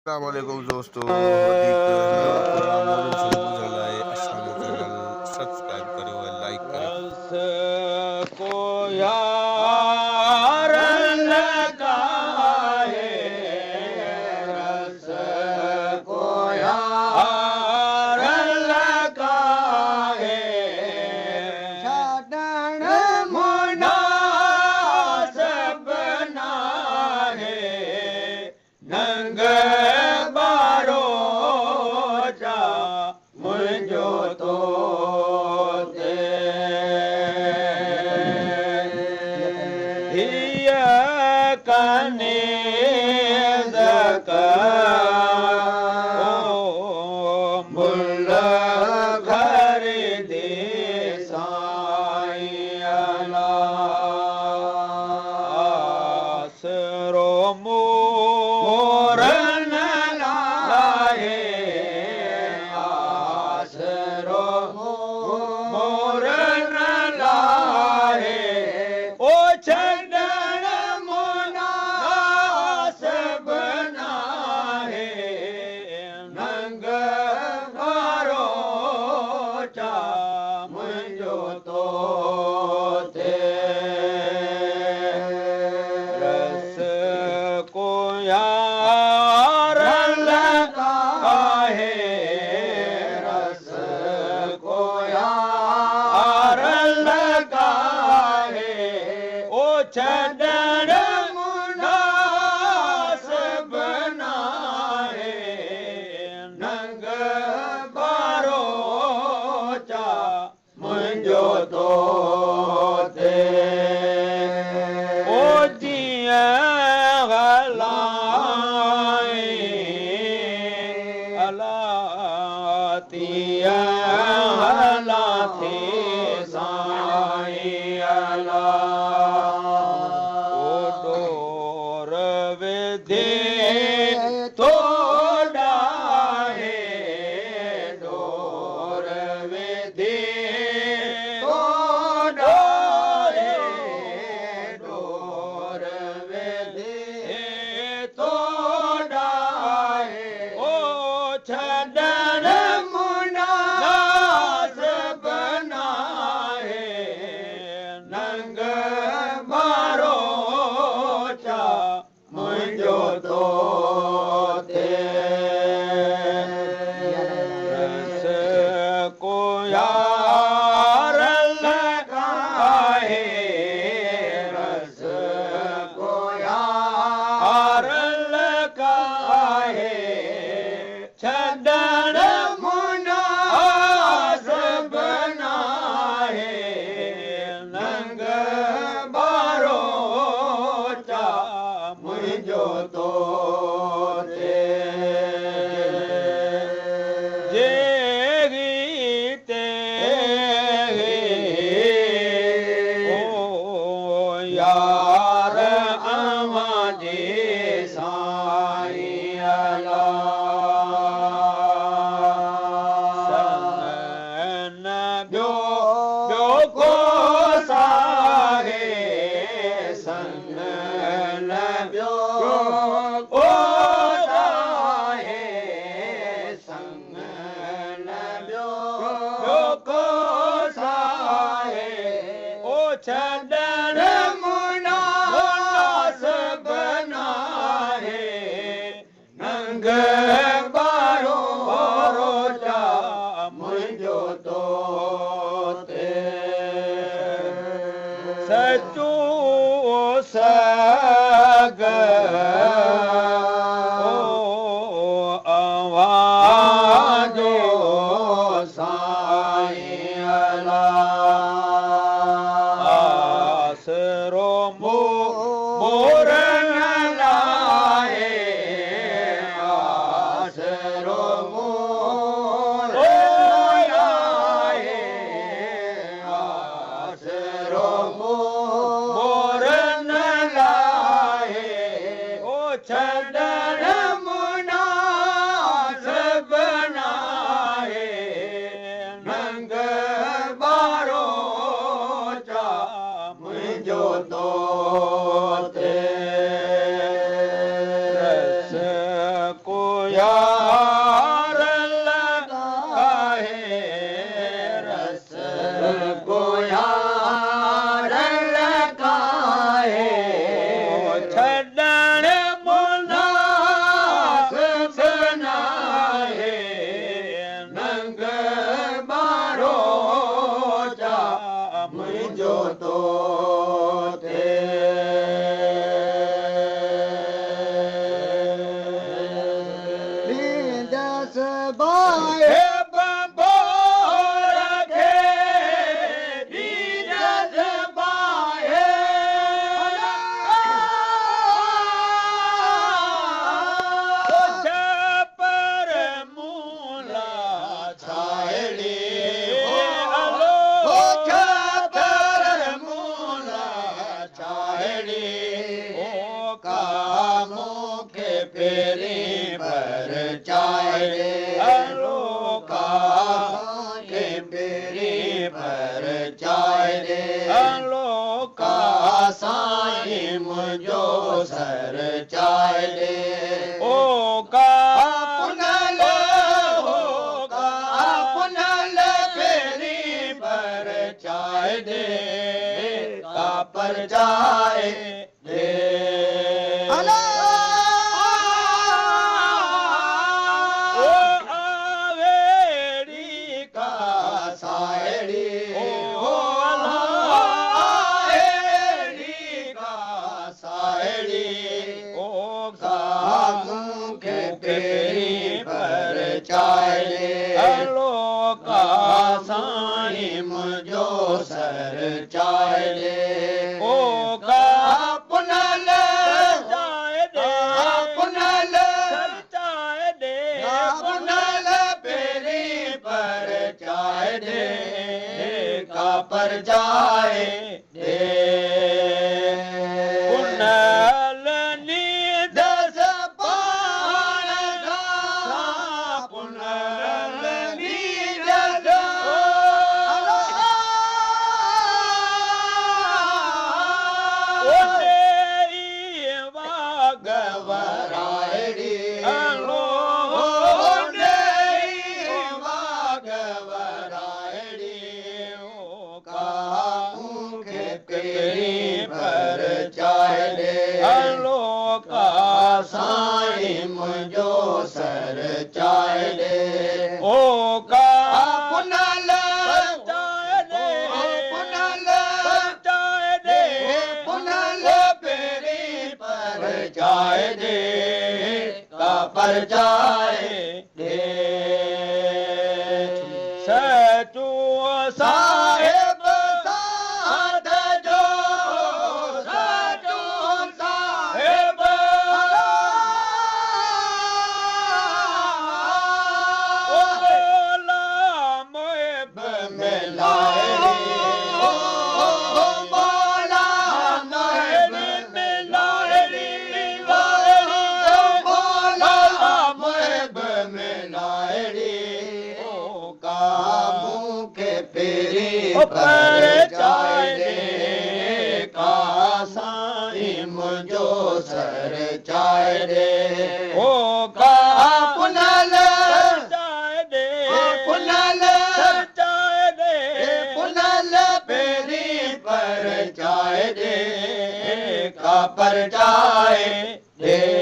अस्सलामुअलैकुम दोस्तों वधीक नवां प्रोग्राम मौजूद ॿुधण लाइ असांजो चैनल सब्सक्राइब करियो ऐं लाइक करियो। रस को यार लगा है, रस को यार लगा है, छाडण मुनासिब ना है, नंग बारो जा मुंहिंजो तो कनीज़ मुल खरीदे साईं आसरो मोरन लाहे, आसरो मोरन लाहे, ओ छॾण मुनासिब ना है, नंग वारो चा मुंहिंजो तो रस को यार लगा है, रस को यार लगा है, ओ छॾण मुनासिब ना है, नंग बारो चा मुंहिंजो तो ओ जीअं हलाई अला तीअं हला थी साईं अला ओ डोर विधे तोड़ा है, डोर विधे तोड़ा है, डोर विधे तोड़ा है, ओ छॾण मुनासिब ना है, नंग मारो चा मुंहिंजो तो रस को यार लगा है, रस को यार लगा है, छॾण मुनासिब ना है, नंग बारो चा मुंहिंजो तो यार अवां जे साईं अला संग न ॿियो को साहे, संग न ॿियो को साहे, संग न ॿियो को साहे, ओ छॾण मुनासिब ना है, नंग बारो जा मुंहिंजो तो सचो सग ओ अवां जो साईं अला आसरो मोरन लाहे, आसरो मोरन लाहे, आसरो मोरन लाहे, ओ छॾण मुनासिब यार लगाए रस को यार लगाए छड़न मुनास बनाए नंग बारो जा मुझो तो मुझो सर चाय दे ओ का पुनल हो का पुनल फेरी पर चाय दे का पर जाए दे ओ आवेड़ी का सायड़ी मुझो सर चाय दे ओ का पुनल चाय दे पुनल चाय दे पुनल पेरी पर चाय दे का पर जाए दे पुनल नींद से पान का पुनल नींद मुझो सर चाय दे ओ का पुनल चाय दे पुनल चाय दे पुनल पेरी पर चाय दे का पर जाए दे सचू साहेब साध जो सचू साहेब पर चाय दे का साईं मुझो सर चाय दे ओ का पुनल चाय दे पुनल चाय दे पुनल पेरी पर चाय दे का पर जाए दे